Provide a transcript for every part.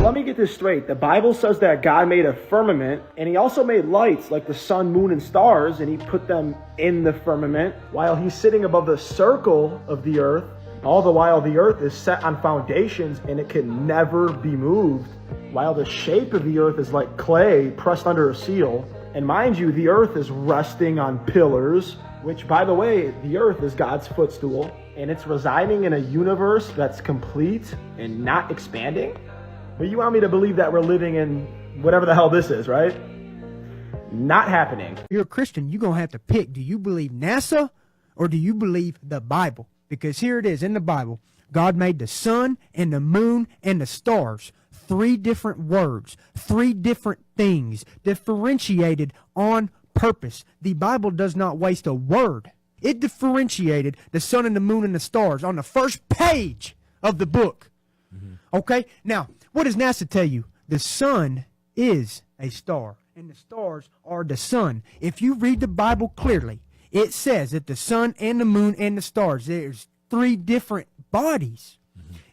let me get this straight. The Bible says that God made a firmament, and he also made lights like the sun, moon, and stars, and he put them in the firmament while he's sitting above the circle of the earth. All the while the earth is set on foundations and it can never be moved, while the shape of the earth is like clay pressed under a seal. And mind you, the earth is resting on pillars, which, by the way, the earth is God's footstool, and it's residing in a universe that's complete and not expanding. But you want me to believe that we're living in whatever the hell this is, right? Not happening. You're a Christian, you're going to have to pick. Do you believe NASA or do you believe the Bible? Because here it is in the Bible. God made the sun and the moon and the stars. 3 different words, 3 different things, differentiated on purpose. The Bible does not waste a word. It differentiated the sun and the moon and the stars on the first page of the book. Okay? Now, what does NASA tell you? The sun is a star, and the stars are the sun. If you read the Bible clearly, it says that the sun and the moon and the stars, there's 3 different bodies.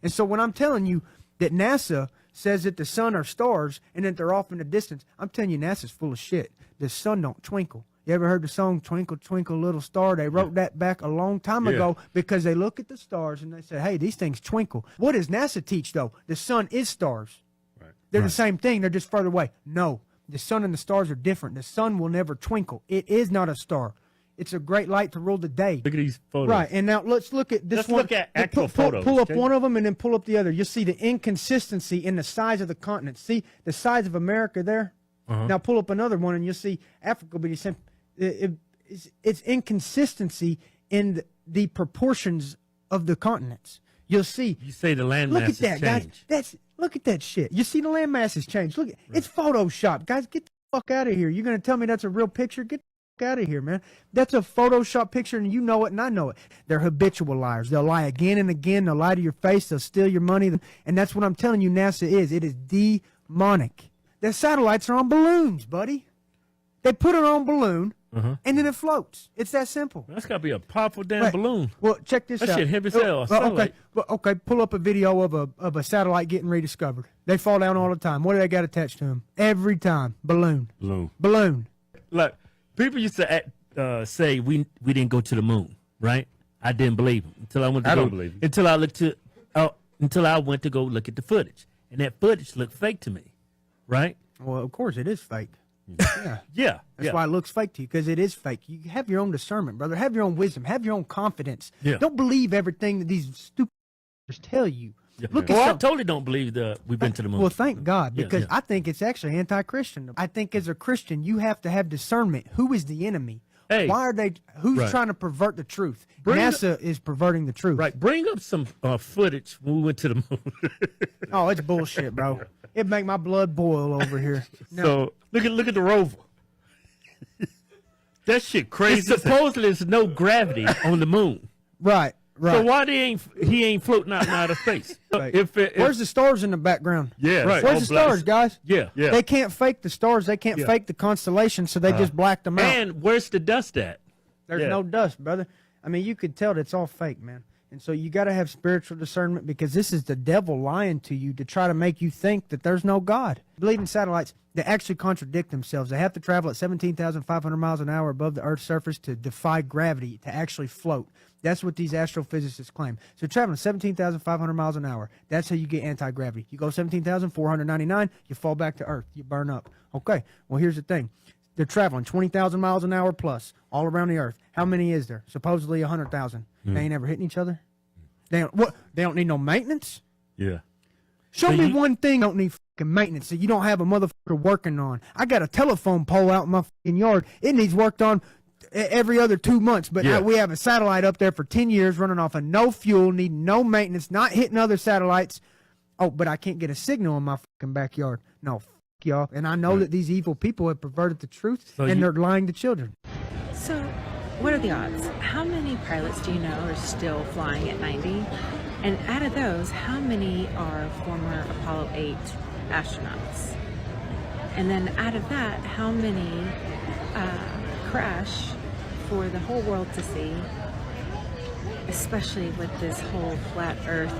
And so when I'm telling you that NASA says that the sun are stars and that they're off in the distance, I'm telling you NASA's full of shit. The sun don't twinkle. You ever heard the song Twinkle, Twinkle, Little Star? They wrote that back a long time ago because they look at the stars and they say, hey, these things twinkle. What does NASA teach, though? The sun is stars. Right. They're the same thing. They're just further away. No, the sun and the stars are different. The sun will never twinkle. It is not a star. It's a great light to rule the day. Look at these photos. Right, and now let's look at this one. Let's look at actual photos. Pull up one of them and then pull up the other. You'll see the inconsistency in the size of the continent. See the size of America there? Now pull up another one and you'll see Africa will be the same. It's inconsistency in the proportions of the continents. You'll see. You say the landmass look at that, has changed. guys. Look at that shit. You see the landmass has changed. Look, it's Photoshop. Guys, get the fuck out of here. You're going to tell me that's a real picture? Get out of here, man. That's a Photoshop picture, and you know it, and I know it. They're habitual liars. They'll lie again and again. They'll lie to your face. They'll steal your money, and that's what I'm telling you NASA is. It is demonic. Their satellites are on balloons, buddy. They put it on balloon, and then it floats. It's that simple. That's got to be a powerful damn balloon. Well, check this out. That shit heavy as hell. Okay, pull up a video of a satellite getting rediscovered. They fall down all the time. What do they got attached to them? Every time. Balloon. Balloon. Look. People used to say we didn't go to the moon, right? I didn't believe them until I went to until I went to go look at the footage, and that footage looked fake to me, right? Well, of course it is fake. Yeah. That's why it looks fake to you, because it is fake. You have your own discernment, brother. Have your own wisdom. Have your own confidence. Yeah. Don't believe everything that these stupid tell you. Yeah. I totally don't believe that we've been to the moon. Well, thank God, because I think it's actually anti-Christian. I think as a Christian, you have to have discernment. Who is the enemy? Hey, why are they? Who's trying to pervert the truth? NASA is perverting the truth. Right. Bring up some footage when we went to the moon. Oh, it's bullshit, bro. It make my blood boil over here. So look at the rover. That shit crazy. Supposedly there's no gravity on the moon. Right. So why he ain't floating out of space? Right. Where's the stars in the background? Yeah, right. Where's the stars, guys? Yeah. They can't fake the stars. They can't fake the constellations, so they just blacked them out. And where's the dust at? There's no dust, brother. I mean, you could tell that it's all fake, man. And so you got to have spiritual discernment, because this is the devil lying to you to try to make you think that there's no God. Believe in satellites, they actually contradict themselves. They have to travel at 17,500 miles an hour above the Earth's surface to defy gravity, to actually float. That's what these astrophysicists claim. So traveling 17,500 miles an hour, that's how you get anti-gravity. You go 17,499, you fall back to Earth. You burn up. Okay, well, here's the thing. They're traveling 20,000 miles an hour plus all around the Earth. How many is there? Supposedly 100,000. They ain't ever hitting each other? They don't need no maintenance? Yeah. Show me one thing don't need fucking maintenance that you don't have a motherfucker working on. I got a telephone pole out in my fucking yard. It needs worked on every other 2 months, but we have a satellite up there for 10 years running off of no fuel, needing no maintenance, not hitting other satellites. Oh, but I can't get a signal in my fucking backyard. No, fuck y'all. And I know that these evil people have perverted the truth, and they're lying to children. So, what are the odds? How many pilots do you know are still flying at 90? And out of those, how many are former Apollo 8 astronauts? And then out of that, how many crash for the whole world to see, especially with this whole flat Earth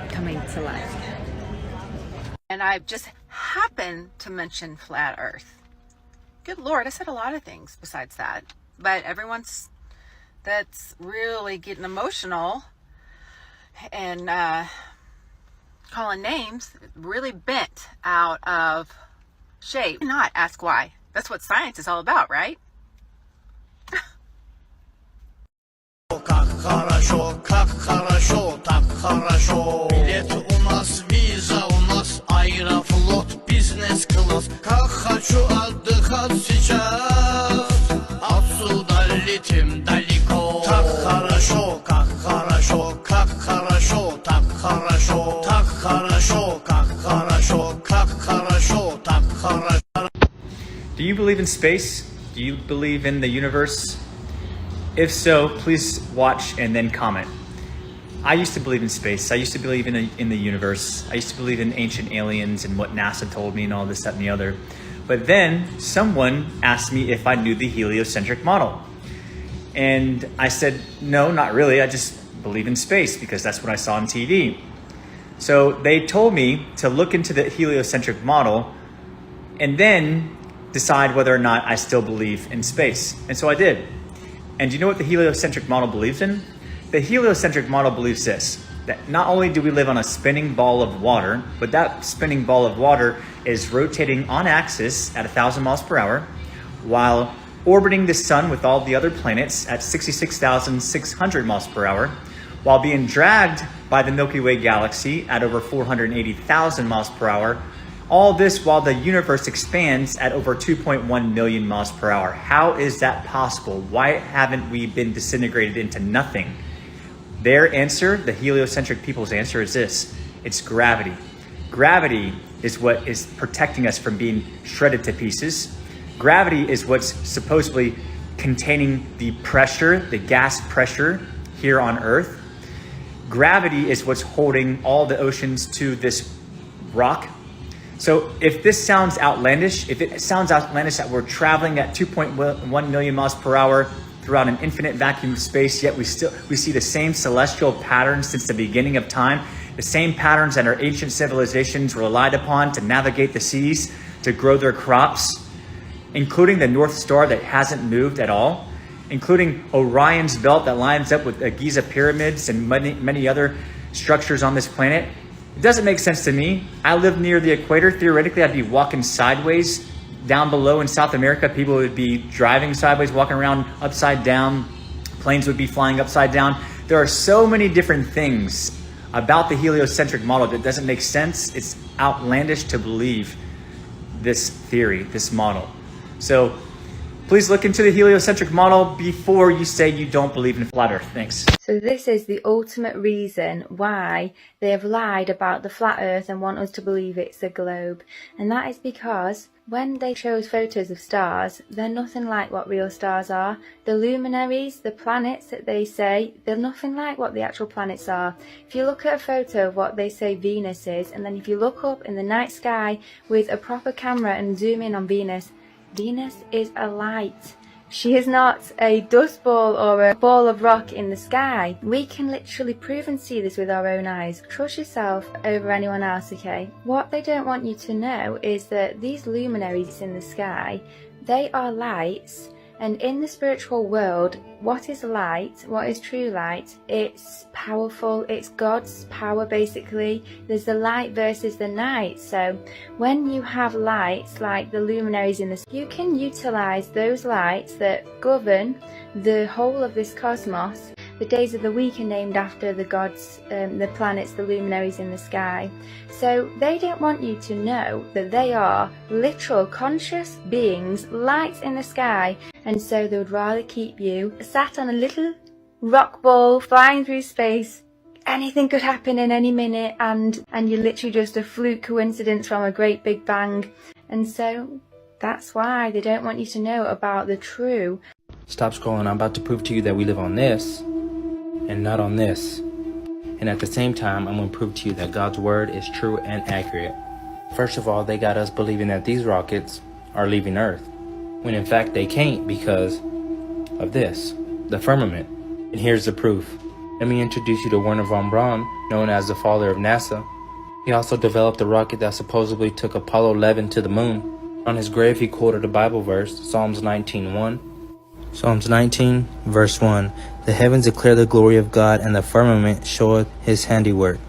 coming to life? and I just happened to mention flat Earth. Good Lord, I said a lot of things besides that, but everyone's that's really getting emotional and calling names really bent out of shape. Not ask why. That's what science is all about, right? Как хорошо, так хорошо. Билет у нас, виза у нас, аэрофлот, бизнес-класс. Как хочу отдыхать сейчас, отсюда летим далеко. Так хорошо, так хорошо, так хорошо, так хорошо, так хорошо. Do you believe in space? Do you believe in the universe? If so, please watch and then comment. I used to believe in space. I used to believe in the universe. I used to believe in ancient aliens and what NASA told me and all this, that, and the other. But then someone asked me if I knew the heliocentric model. And I said, no, not really. I just believe in space because that's what I saw on TV. So they told me to look into the heliocentric model and then decide whether or not I still believe in space. And so I did. And do you know what the heliocentric model believes in? The heliocentric model believes this, that not only do we live on a spinning ball of water, but that spinning ball of water is rotating on axis at 1,000 miles per hour, while orbiting the sun with all the other planets at 66,600 miles per hour, while being dragged by the Milky Way galaxy at over 480,000 miles per hour. All this while the universe expands at over 2.1 million miles per hour. How is that possible? Why haven't we been disintegrated into nothing? Their answer, the heliocentric people's answer, is this. It's gravity. Gravity is what is protecting us from being shredded to pieces. Gravity is what's supposedly containing the pressure, the gas pressure here on Earth. Gravity is what's holding all the oceans to this rock. So if this sounds outlandish, if it sounds outlandish that we're traveling at 2.1 million miles per hour throughout an infinite vacuum of space, yet we see the same celestial patterns since the beginning of time, the same patterns that our ancient civilizations relied upon to navigate the seas, to grow their crops, including the North Star that hasn't moved at all, including Orion's belt that lines up with the Giza pyramids and many other structures on this planet. It doesn't make sense to me. I live near the equator. Theoretically, I'd be walking sideways. Down below in South America, people would be driving sideways, walking around upside down. Planes would be flying upside down. There are so many different things about the heliocentric model that doesn't make sense. It's outlandish to believe this theory, this model. So please look into the heliocentric model before you say you don't believe in flat Earth. Thanks. So this is the ultimate reason why they have lied about the flat Earth and want us to believe it's a globe. And that is because when they show photos of stars, they're nothing like what real stars are. The luminaries, the planets that they say, they're nothing like what the actual planets are. If you look at a photo of what they say Venus is, and then if you look up in the night sky with a proper camera and zoom in on Venus, Venus is a light. She is not a dust ball or a ball of rock in the sky. We can literally prove and see this with our own eyes. Trust yourself over anyone else, okay? What they don't want you to know is that these luminaries in the sky, they are lights. And in the spiritual world, what is light, what is true light? It's powerful, it's God's power basically. There's the light versus the night. So when you have lights like the luminaries in the sky, you can utilize those lights that govern the whole of this cosmos. The days of the week are named after the gods, the planets, the luminaries in the sky. So they don't want you to know that they are literal conscious beings, lights in the sky, and so they would rather keep you sat on a little rock ball flying through space. Anything could happen in any minute, and you're literally just a fluke coincidence from a great big bang. And so that's why they don't want you to know about the true. Stop scrolling. I'm about to prove to you that we live on this and not on this. And at the same time, I'm going to prove to you that God's word is true and accurate. First of all, they got us believing that these rockets are leaving Earth, when in fact they can't because of this, the firmament. And here's the proof. Let me introduce you to Wernher von Braun, known as the father of NASA. He also developed the rocket that supposedly took Apollo 11 to the moon. On his grave, he quoted a Bible verse, Psalms 19:1. Psalms 19, verse 1. The heavens declare the glory of God, and the firmament showeth his handiwork.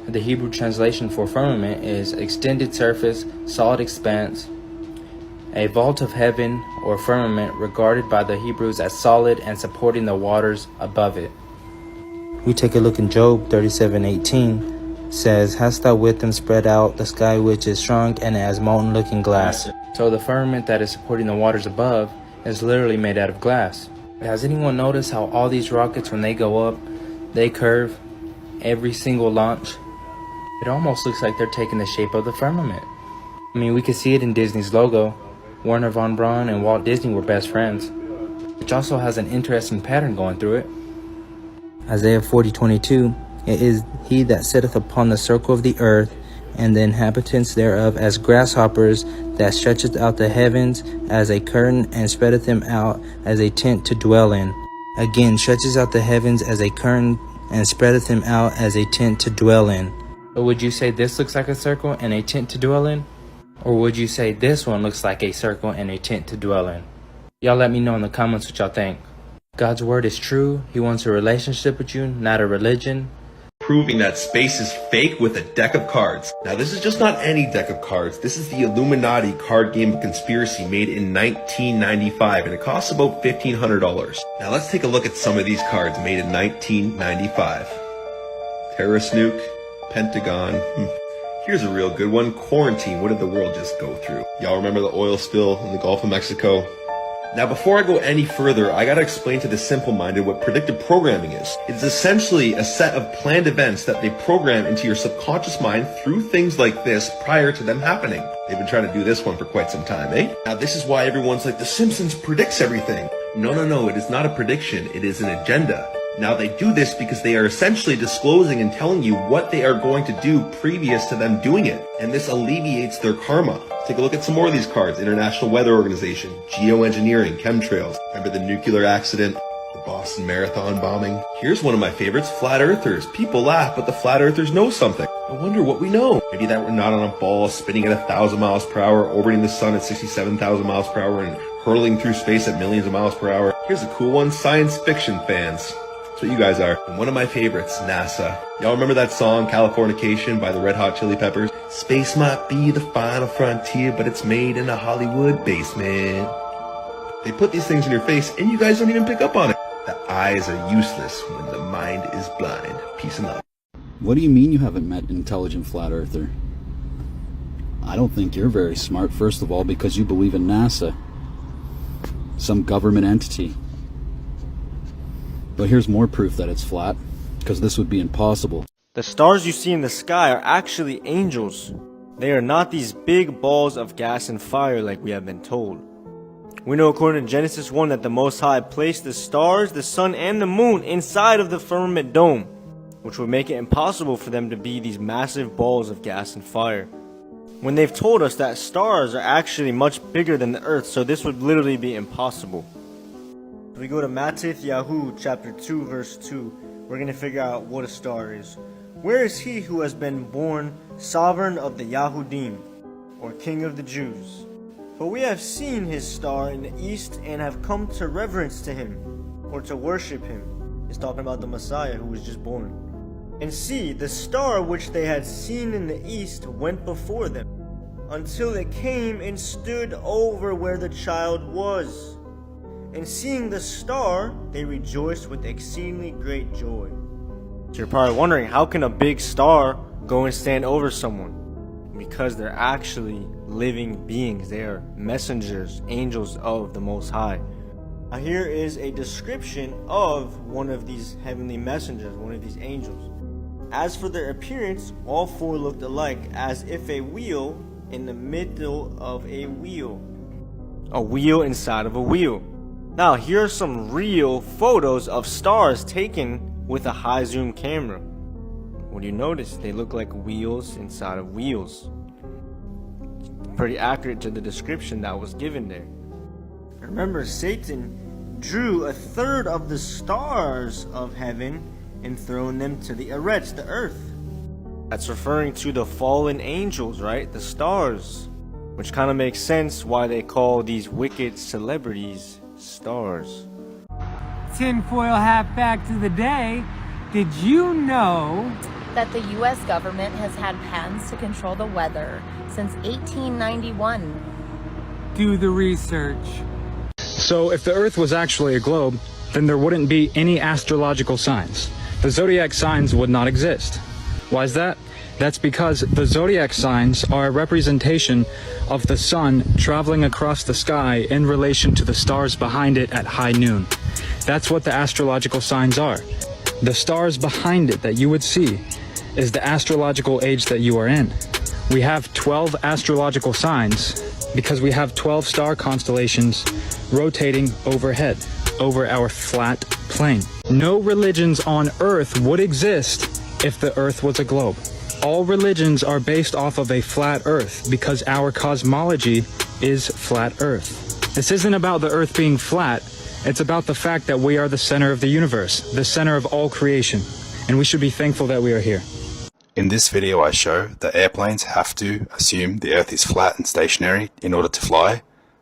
The Hebrew translation for firmament is extended surface, solid expanse, a vault of heaven or firmament regarded by the Hebrews as solid and supporting the waters above it. We take a look in Job 37:18. Says, hast thou with them spread out the sky which is shrunk and as molten looking glass. So the firmament that is supporting the waters above is literally made out of glass. Has anyone noticed how all these rockets, when they go up, they curve every single launch? It almost looks like they're taking the shape of the firmament. I mean, we can see it in Disney's logo. Werner von Braun and Walt Disney were best friends, which also has an interesting pattern going through it. Isaiah 40:22. It is he that sitteth upon the circle of the earth, and the inhabitants thereof as grasshoppers, that stretcheth out the heavens as a curtain, and spreadeth them out as a tent to dwell in. Again, stretches out the heavens as a curtain, and spreadeth them out as a tent to dwell in. So would you say this looks like a circle and a tent to dwell in? Or would you say this one looks like a circle and a tent to dwell in? Y'all let me know in the comments what y'all think. God's word is true. He wants a relationship with you, not a religion. Proving that space is fake with a deck of cards. Now this is just not any deck of cards. This is the Illuminati card game conspiracy made in 1995, and it costs about $1,500. Now let's take a look at some of these cards made in 1995. Terra Snook, Pentagon. Here's a real good one. Quarantine. What did the world just go through? Y'all remember the oil spill in the Gulf of Mexico? Now, before I go any further, I gotta explain to the simple-minded what predictive programming is. It's essentially a set of planned events that they program into your subconscious mind through things like this prior to them happening. They've been trying to do this one for quite some time, eh? Now, this is why everyone's like, The Simpsons predicts everything. No, it is not a prediction. It is an agenda. Now, they do this because they are essentially disclosing and telling you what they are going to do previous to them doing it. And this alleviates their karma. Take a look at some more of these cards. International Weather Organization, Geoengineering, Chemtrails. Remember the nuclear accident? The Boston Marathon bombing? Here's one of my favorites, Flat Earthers. People laugh, but the Flat Earthers know something. I wonder what we know. Maybe that we're not on a ball spinning at 1,000 miles per hour, orbiting the sun at 67,000 miles per hour, and hurtling through space at millions of miles per hour. Here's a cool one, science fiction fans. That's what you guys are. And one of my favorites, NASA. Y'all remember that song, Californication, by the Red Hot Chili Peppers? Space might be the final frontier, but it's made in a Hollywood basement. They put these things in your face, and you guys don't even pick up on it. The eyes are useless when the mind is blind. Peace and love. What do you mean you haven't met an intelligent flat earther? I don't think you're very smart, first of all, because you believe in NASA, some government entity. But here's more proof that it's flat, because this would be impossible. The stars you see in the sky are actually angels. They are not these big balls of gas and fire like we have been told. We know according to Genesis 1 that the Most High placed the stars, the sun, and the moon inside of the firmament dome, which would make it impossible for them to be these massive balls of gas and fire. When they've told us that stars are actually much bigger than the earth, so this would literally be impossible. If we go to Matthew chapter 2 verse 2, we're going to figure out what a star is. Where is he who has been born sovereign of the Yahudim, or king of the Jews? For we have seen his star in the east and have come to reverence to him, or to worship him. He's talking about the Messiah who was just born. And see, the star which they had seen in the east went before them, until it came and stood over where the child was. And seeing the star, they rejoiced with exceedingly great joy. So you're probably wondering, how can a big star go and stand over someone? Because they're actually living beings. They are messengers, angels of the Most High. Now here is a description of one of these heavenly messengers, one of these angels. As for their appearance, all four looked alike, as if a wheel in the middle of a wheel. A wheel inside of a wheel. Now here are some real photos of stars taken with a high zoom camera. What do you notice? They look like wheels inside of wheels. Pretty accurate to the description that was given there. Remember, Satan drew a third of the stars of heaven and thrown them to the Eretz, the earth. That's referring to the fallen angels, right? The stars. Which kind of makes sense why they call these wicked celebrities stars. Tinfoil hat fact of the day. Did you know that the U.S. government has had patents to control the weather since 1891? Do the research. So if the Earth was actually a globe, then there wouldn't be any astrological signs. The zodiac signs would not exist. Why is that? That's because the zodiac signs are a representation of the sun traveling across the sky in relation to the stars behind it at high noon. That's what the astrological signs are. The stars behind it that you would see is the astrological age that you are in. We have 12 astrological signs because we have 12 star constellations rotating overhead over our flat plane. No religions on Earth would exist if the Earth was a globe. All religions are based off of a flat Earth because our cosmology is flat Earth. This isn't about the Earth being flat, it's about the fact that we are the center of the universe, the center of all creation, and we should be thankful that we are here. In this video I show that airplanes have to assume the Earth is flat and stationary in order to fly,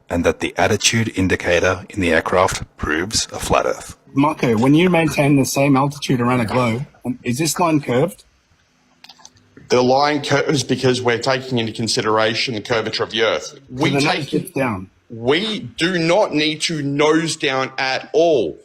and that the attitude indicator in the aircraft proves a flat Earth. Marco, when you maintain the same altitude around a globe, is this line curved? The line curves because we're taking into consideration the curvature of the Earth. We do not need to nose down at all.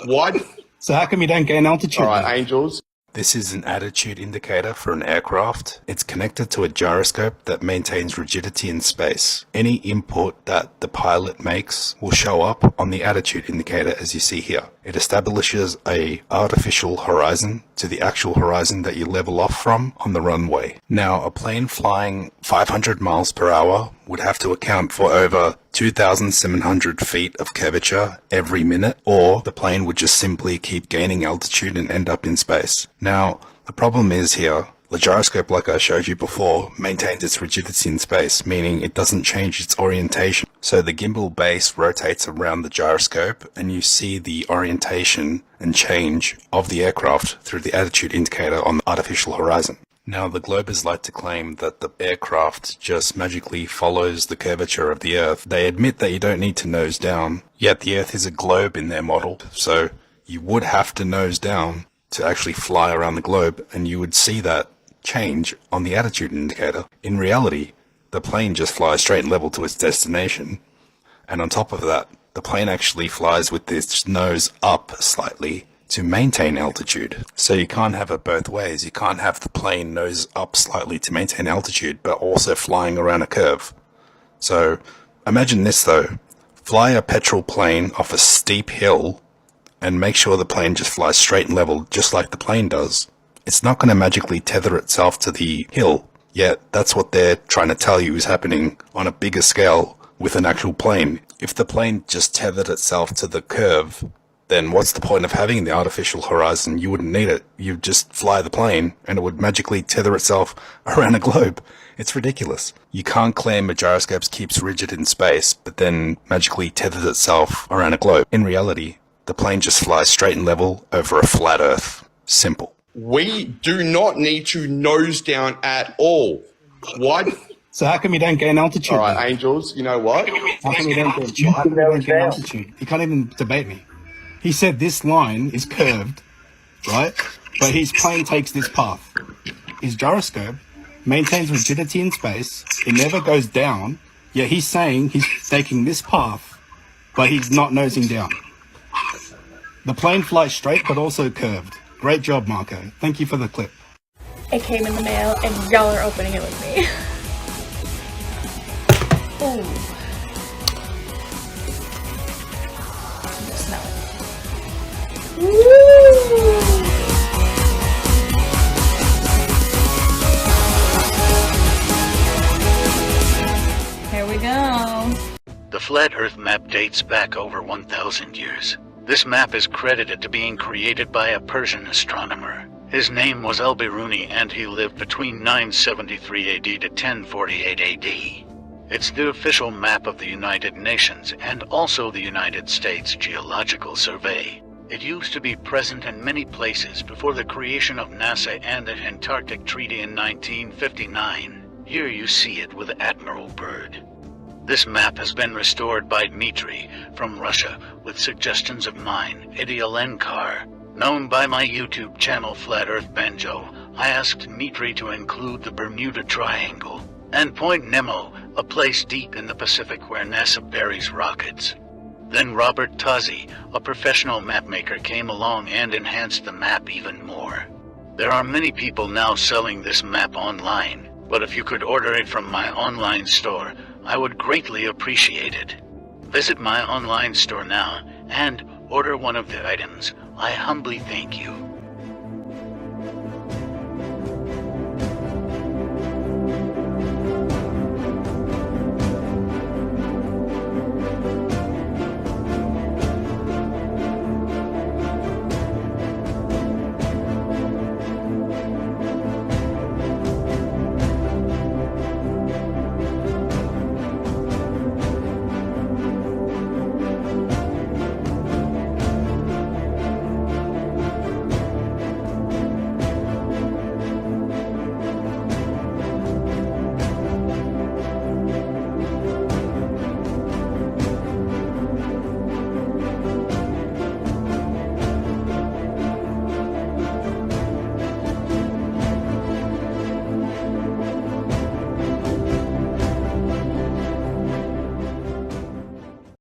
Why? So how come you don't gain altitude? All right, angels. This is an attitude indicator for an aircraft. It's connected to a gyroscope that maintains rigidity in space. Any input that the pilot makes will show up on the attitude indicator as you see here. It establishes a artificial horizon to the actual horizon that you level off from on the runway. Now, a plane flying 500 miles per hour would have to account for over 2,700 feet of curvature every minute, or the plane would just simply keep gaining altitude and end up in space. Now, the problem is here, the gyroscope, like I showed you before, maintains its rigidity in space, meaning it doesn't change its orientation. So the gimbal base rotates around the gyroscope, and you see the orientation and change of the aircraft through the attitude indicator on the artificial horizon. Now, the Globers like to claim that the aircraft just magically follows the curvature of the Earth. They admit that you don't need to nose down, yet the Earth is a globe in their model, so you would have to nose down to actually fly around the globe, and you would see that change on the attitude indicator. In reality, the plane just flies straight and level to its destination, and on top of that, the plane actually flies with this nose up slightly to maintain altitude. So you can't have it both ways. You can't have the plane nose up slightly to maintain altitude, but also flying around a curve. So imagine this though. Fly a petrol plane off a steep hill and make sure the plane just flies straight and level, just like the plane does. It's not going to magically tether itself to the hill, yet that's what they're trying to tell you is happening on a bigger scale with an actual plane. If the plane just tethered itself to the curve, then what's the point of having the artificial horizon? You wouldn't need it. You'd just fly the plane and it would magically tether itself around a globe. It's ridiculous. You can't claim a gyroscope keeps rigid in space, but then magically tethers itself around a globe. In reality, the plane just flies straight and level over a flat Earth. Simple. We do not need to nose down at all. Why? So how come you don't gain altitude? All right, angels, you know what? How come you don't gain altitude? You can't even debate me. He said this line is curved, right? But his plane takes this path. His gyroscope maintains rigidity in space. It never goes down. Yet he's saying he's taking this path, but he's not nosing down. The plane flies straight, but also curved. Great job, Marco. Thank you for the clip. It came in the mail, and y'all are opening it with me. Ooh. Smell it. Woo! Here we go. The Flat Earth map dates back over 1,000 years. This map is credited to being created by a Persian astronomer. His name was Al-Biruni, and he lived between 973 AD to 1048 AD. It's the official map of the United Nations and also the United States Geological Survey. It used to be present in many places before the creation of NASA and the Antarctic Treaty in 1959. Here you see it with Admiral Byrd. This map has been restored by Dmitry from Russia with suggestions of mine, Idialenkar. Known by my YouTube channel Flat Earth Banjo, I asked Dmitry to include the Bermuda Triangle and Point Nemo, a place deep in the Pacific where NASA buries rockets. Then Robert Tozzi, a professional mapmaker, came along and enhanced the map even more. There are many people now selling this map online, but if you could order it from my online store, I would greatly appreciate it. Visit my online store now and order one of the items. I humbly thank you.